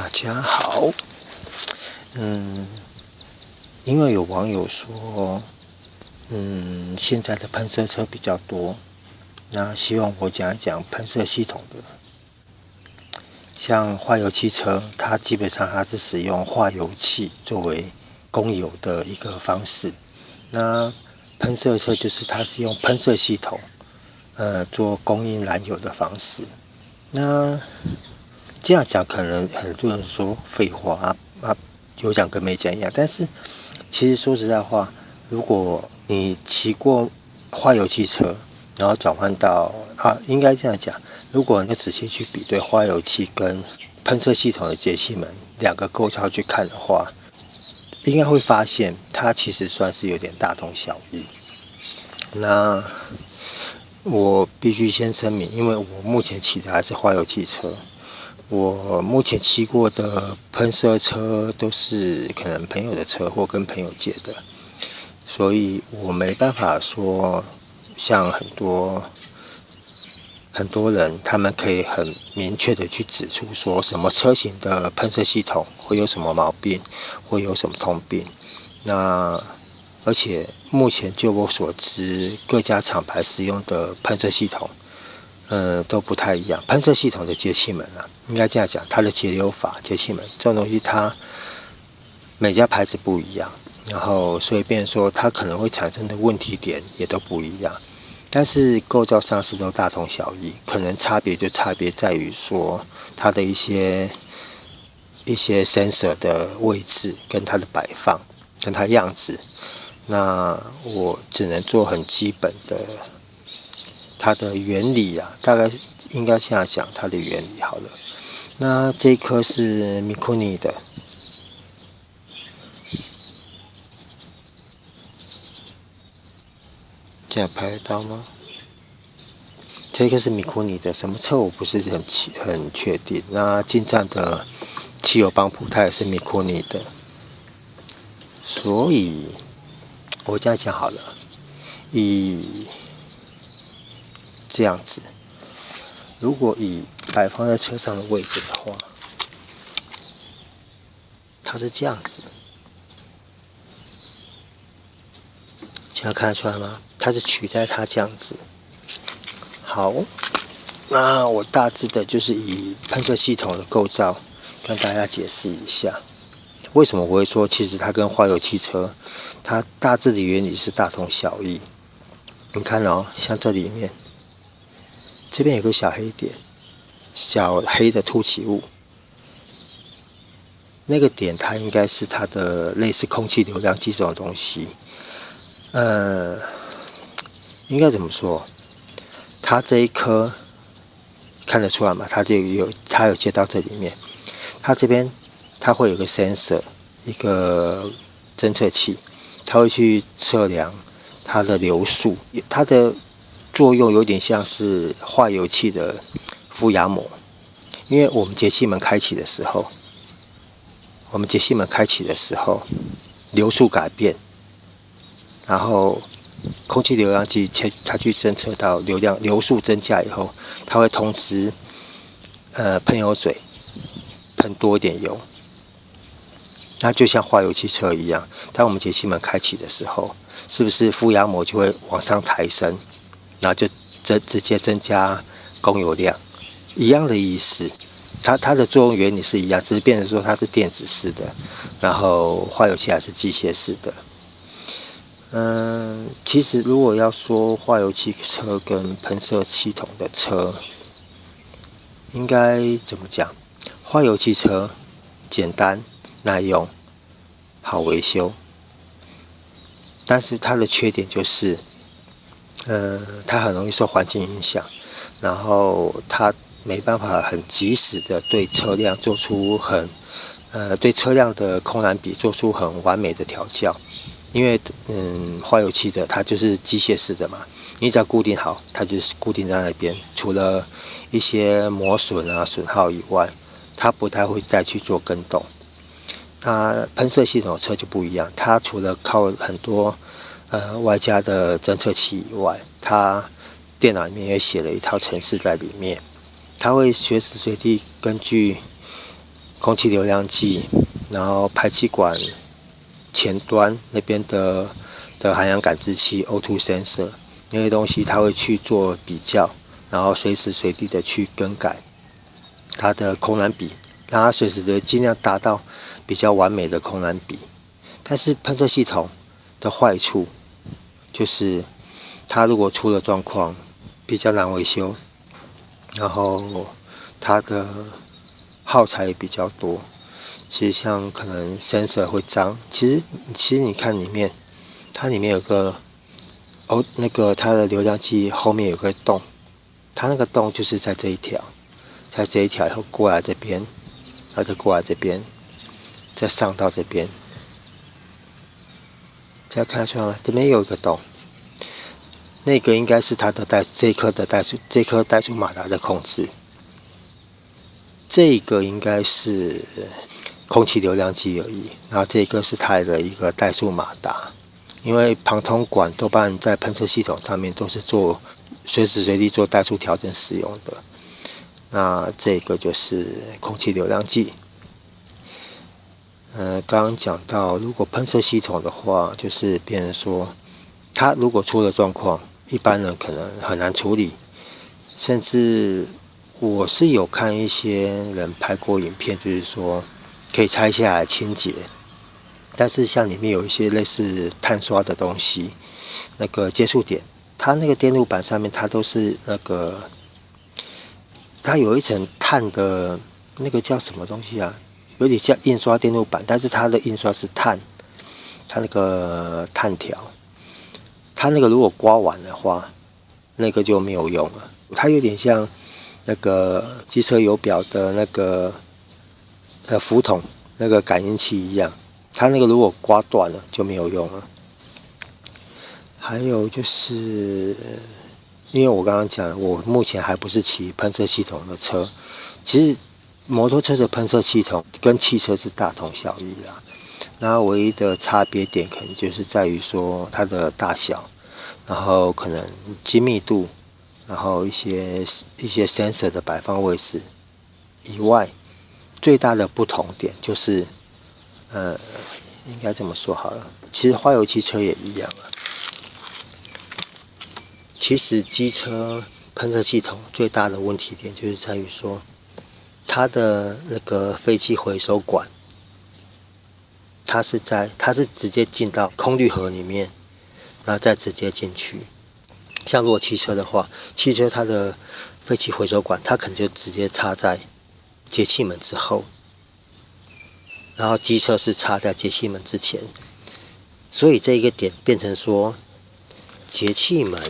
大家好，因为有网友说，现在的喷射车比较多，那希望我讲一讲喷射系统的。像化油汽车，它基本上是使用化油器作为供油的一个方式。那喷射车就是它是用喷射系统，做供应燃油的方式。那这样讲，可能很多人说废话有讲跟没讲一样。但是其实说实在话，如果你骑过化油汽车，然后转换到应该这样讲，如果你仔细去比对化油器跟喷射系统的节气门两个构造去看的话，应该会发现它其实算是有点大同小异。那我必须先声明，因为我目前骑的还是化油汽车，我目前骑过的喷射车都是可能朋友的车或跟朋友借的，所以我没办法说像很多人他们可以很明确的去指出说什么车型的喷射系统会有什么毛病，会有什么通病。那而且目前就我所知，各家厂牌使用的喷射系统都不太一样。喷射系统的节气门应该这样讲，它的节流法、节气门这种东西，它每家牌子不一样，然后所以变成说它可能会产生的问题点也都不一样，但是构造上是都大同小异，可能差别在于说它的一些sensor 的位置跟它的摆放跟它样子。那我只能做很基本的它的原理大概应该这样讲它的原理好了。那这一颗是 Mikuni 的，这样拍得到吗？这一颗是 Mikuni 的，什么车我不是很确定。那进站的汽油帮浦它也是 Mikuni 的，所以我这样讲好了，以这样子，如果以摆放在车上的位置的话，它是这样子，这样看得出来吗？它是取代它这样子。好，那我大致的就是以喷射系统的构造跟大家解释一下，为什么我会说其实它跟化油汽车它大致的原理是大同小异。你看像这里面这边有个小黑点，小黑的凸起物，那个点它应该是它的类似空气流量计这种东西。应该怎么说？它这一颗看得出来嘛？它有接到这里面，它这边它会有个 sensor， 一个侦测器，它会去测量它的流速，它的作用有点像是化油器的负压膜。因为我们节气门开启的时候，流速改变，然后空气流量计它去侦测到流速增加以后，它会通知喷油嘴喷多一点油。那就像化油汽车一样，当我们节气门开启的时候，是不是负压膜就会往上抬升，然后就直接增加供油量，一样的意思。它的作用原理是一样，只是变成说它是电子式的，然后化油器还是机械式的。其实如果要说化油汽车跟喷射系统的车，应该怎么讲？化油汽车简单耐用，好维修，但是它的缺点就是，它很容易受环境影响，然后它没办法很及时的对车辆做出对车辆的空燃比做出很完美的调教。因为化油器的它就是机械式的嘛，你只要固定好，它就是固定在那边，除了一些磨损损耗以外，它不太会再去做更动。那喷射系统的车就不一样，它除了靠很多外加的侦测器以外，它电脑里面也写了一套程式在里面，它会随时随地根据空气流量计，然后排气管前端那边的含氧感知器 O2 sensor 那些东西，它会去做比较，然后随时随地的去更改它的空燃比，让它随时的尽量达到比较完美的空燃比。但是喷射系统的坏处就是它如果出了状况比较难维修，然后它的耗材也比较多。其实像可能 sensor 会脏，其实你看里面，它里面有个那个它的流量计后面有个洞，它那个洞就是在这一条，在这一条以后过来这边，然后再过来这边，再上到这边，大家看得出来吗？这边有一个洞，那个应该是它的这颗怠速马达的控制，这个应该是空气流量计而已，然后这个是它的一个怠速马达。因为旁通管多半在喷射系统上面都是做随时随地做怠速调整使用的，那这个就是空气流量计。刚刚讲到，如果喷射系统的话，就是变成说，它如果出了状况，一般人可能很难处理，甚至我是有看一些人拍过影片，就是说可以拆下来清洁。但是像里面有一些类似碳刷的东西，那个接触点，它那个电路板上面它都是那个，它有一层碳的，那个叫什么东西啊？有点像印刷电路板，但是它的印刷是碳，它那个碳条，它那个如果刮完的话，那个就没有用了。它有点像那个机车油表的那个浮筒那个感应器一样。它那个如果刮断了就没有用了。还有就是，因为我刚刚讲，我目前还不是骑喷射系统的车，其实摩托车的喷射系统跟汽车是大同小异啦。那唯一的差别点可能就是在于说它的大小，然后可能精密度，然后一些 sensor 的摆放位置以外，最大的不同点就是应该这么说好了。其实花油汽车也一样啊。其实机车喷射系统最大的问题点就是在于说，它的那个废气回收管，它是直接进到空滤盒里面，然后再直接进去。像如果汽车的话，汽车它的废气回收管，它可能就直接插在节气门之后。然后机车是插在节气门之前，所以这一个点变成说，节气门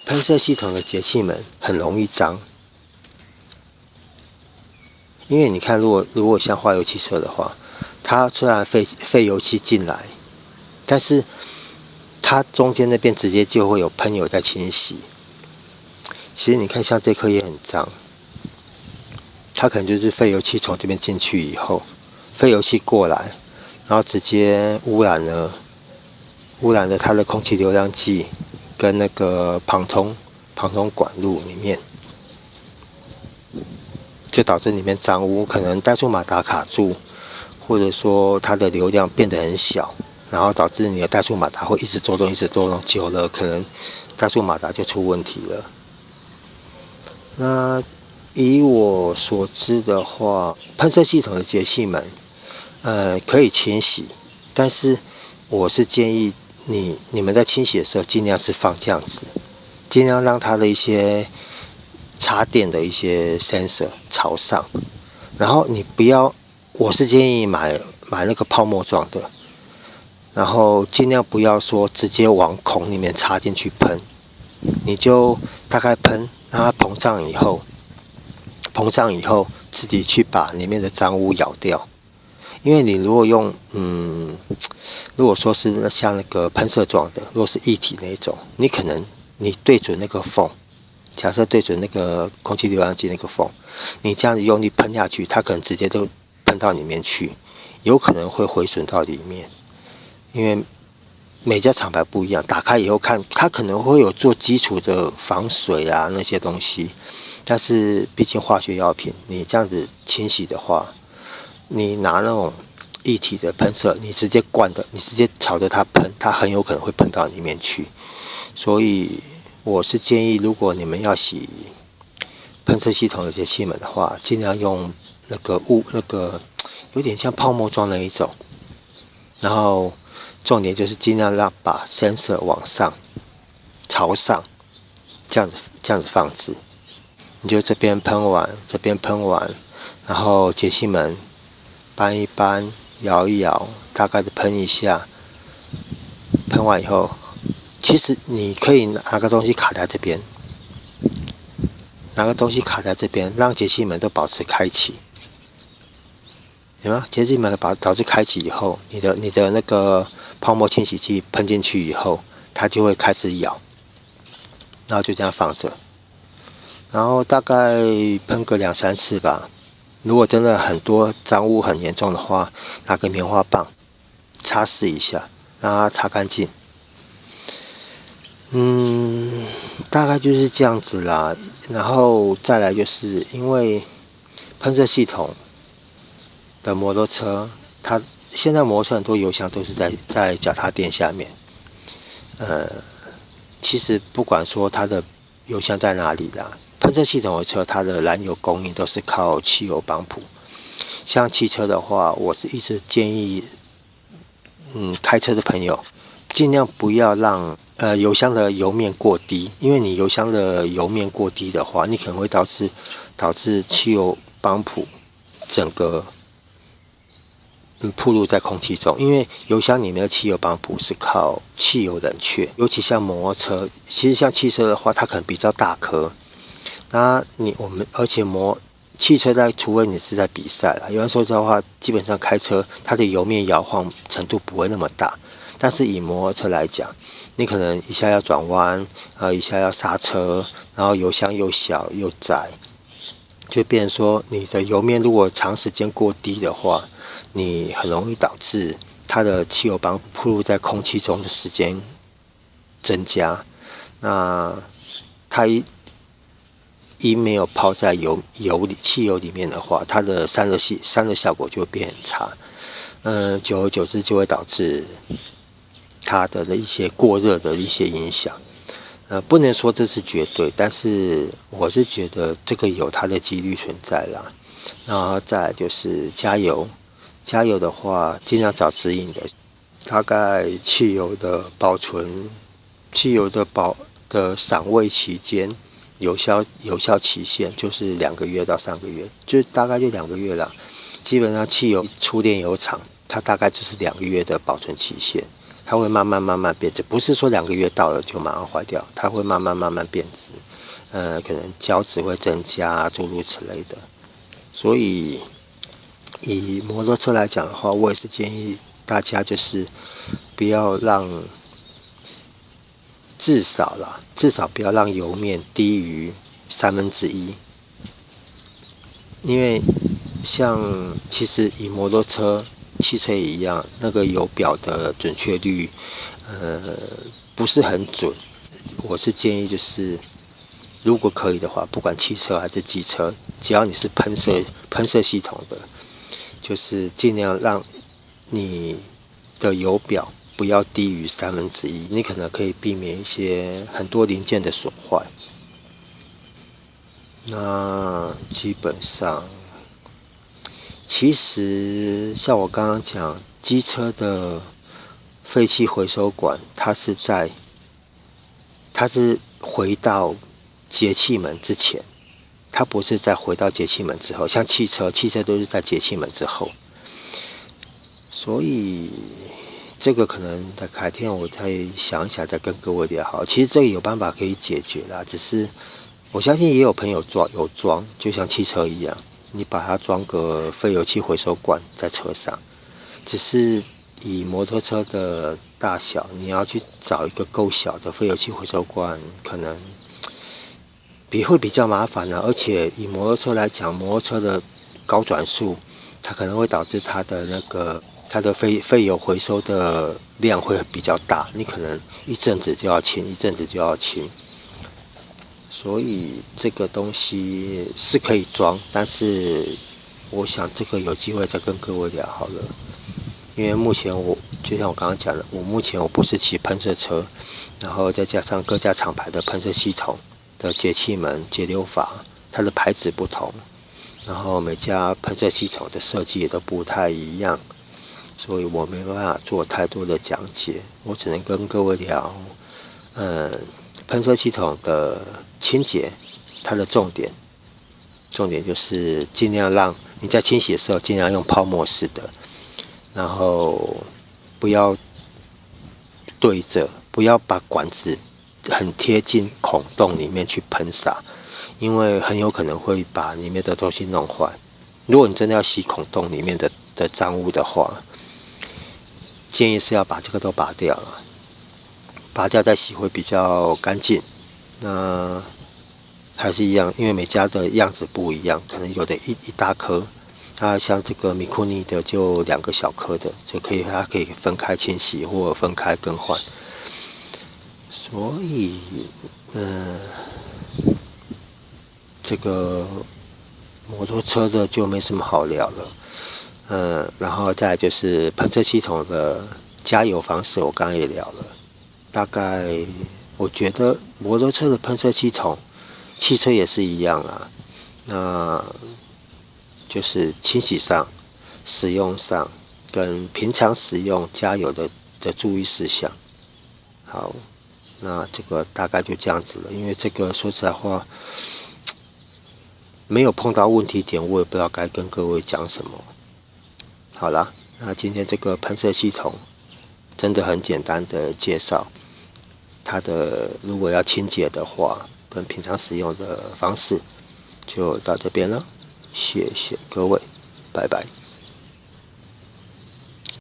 喷射系统的节气门很容易脏，因为你看，如果像花油汽车的话，它虽然废油气进来，但是它中间那边直接就会有喷油在清洗。其实你看，像这颗也很脏。它可能就是废油气从这边进去以后，废油气过来，然后直接污染了它的空气流量计跟那个旁通管路里面，就导致里面脏污，可能怠速马达卡住，或者说它的流量变得很小，然后导致你的怠速马达会一直作动，久了可能怠速马达就出问题了。那以我所知的话，喷射系统的节气门，可以清洗，但是我是建议你们在清洗的时候，尽量是放这样子，尽量让它的一些插电的一些 sensor 朝上，然后你不要，我是建议买那个泡沫状的，然后尽量不要说直接往孔里面插进去喷，你就大概喷，让它膨胀以后，自己去把里面的脏污咬掉。因为你如果用如果说是像那个喷射状的，如果是液体那一种，你可能你对准那个缝，假设对准那个空气流量计那个缝，你这样子用力喷下去，它可能直接都喷到里面去，有可能会毁损到里面。因为每家厂牌不一样，打开以后看，它可能会有做基础的防水啊那些东西，但是毕竟化学药品，你这样子清洗的话，你拿那种液体的喷射，你直接灌的，你直接朝着它喷，它很有可能会喷到里面去。所以我是建议，如果你们要洗喷射系统的节气门的话，尽量用那个有点像泡沫状的一种，然后重点就是尽量让把 sensor 往上朝上，这样子放置。你就这边喷完，这边喷完，然后节气门搬一搬，摇一摇，大概的喷一下。喷完以后，其实你可以拿个东西卡在这边，让节气门都保持开启。有吗？节气门保持开启以后，你的那个泡沫清洗剂喷进去以后，它就会开始咬，然后就这样放着。然后大概喷个2-3次吧。如果真的很多脏污很严重的话，拿个棉花棒擦拭一下，让它擦干净。大概就是这样子啦。然后再来就是因为喷射系统的摩托车，它现在摩托车很多油箱都是在脚踏垫下面。其实不管说它的油箱在哪里啦，喷射系统的车，它的燃油供应都是靠汽油帮浦。像汽车的话，我是一直建议，开车的朋友尽量不要让油箱的油面过低，因为你油箱的油面过低的话，你可能会导致汽油帮浦整个暴露在空气中，因为油箱里面的汽油帮浦是靠汽油冷却，尤其像摩托车，其实像汽车的话，它可能比较大颗。那而且汽车除非你是在比赛啦，一般说的话，基本上开车它的油面摇晃程度不会那么大。但是以摩托车来讲，你可能一下要转弯，一下要刹车，然后油箱又小又窄，就变成说你的油面如果长时间过低的话，你很容易导致它的汽油帮暴露在空气中的时间增加。那它一没有泡在汽油里面的话，它的散热效果就会变很差。久而久之就会导致它的一些过热的一些影响。不能说这是绝对，但是我是觉得这个有它的几率存在啦。然后再来就是加油的话，尽量找指引的，大概汽油的赏味期间。有效期限就是2个月到3个月，就大概就2个月啦。基本上汽油出炼油厂，它大概就是2个月的保存期限，它会慢慢变质，不是说2个月到了就马上坏掉，它会慢慢变质。可能胶质会增加，诸如此类的。所以以摩托车来讲的话，我也是建议大家就是不要让。至少不要让油面低于1/3，因为像其实以摩托车、汽车也一样，那个油表的准确率，不是很准。我是建议就是，如果可以的话，不管汽车还是机车，只要你是喷射系统的，就是尽量让你的油表不要低于1/3，你可能可以避免一些很多零件的损坏。那基本上，其实像我刚刚讲，机车的废气回收管，它是回到节气门之前，它不是在回到节气门之后。像汽车都是在节气门之后，所以。这个可能改天我再想一想，再跟各位聊好。其实这个有办法可以解决啦，只是我相信也有朋友有装，就像汽车一样，你把它装个废油器回收管在车上。只是以摩托车的大小，你要去找一个够小的废油器回收管，可能会比较麻烦啦。而且以摩托车来讲，摩托车的高转速，它可能会导致它的废油回收的量会比较大，你可能一阵子就要清，一阵子就要清。所以这个东西是可以装，但是我想这个有机会再跟各位聊好了。因为目前就像我刚刚讲的，目前我不是骑喷射车，然后再加上各家厂牌的喷射系统的节气门、节流阀，它的牌子不同，然后每家喷射系统的设计也都不太一样，所以我没办法做太多的讲解，我只能跟各位聊，喷射系统的清洁，它的重点就是尽量让你在清洗的时候尽量用泡沫式的。然后不要对着，不要把管子很贴近孔洞里面去喷洒，因为很有可能会把里面的东西弄坏。如果你真的要洗孔洞里面的脏污的话，建议是要把这个都拔掉了，拔掉再洗会比较干净。那还是一样，因为每家的样子不一样，可能有的一大颗。像这个米库尼的就2个小颗的，它可以分开清洗或分开更换。所以，这个摩托车的就没什么好聊了。然后再来就是喷射系统的加油方式，我刚刚也聊了。大概我觉得摩托车的喷射系统，汽车也是一样啊。那就是清洗上、使用上跟平常使用加油的注意事项。好，那这个大概就这样子了。因为这个说实在话，没有碰到问题点，我也不知道该跟各位讲什么。好啦，那今天这个喷射系统真的很简单的介绍，它的如果要清洁的话，跟平常使用的方式就到这边了。谢谢各位，拜拜。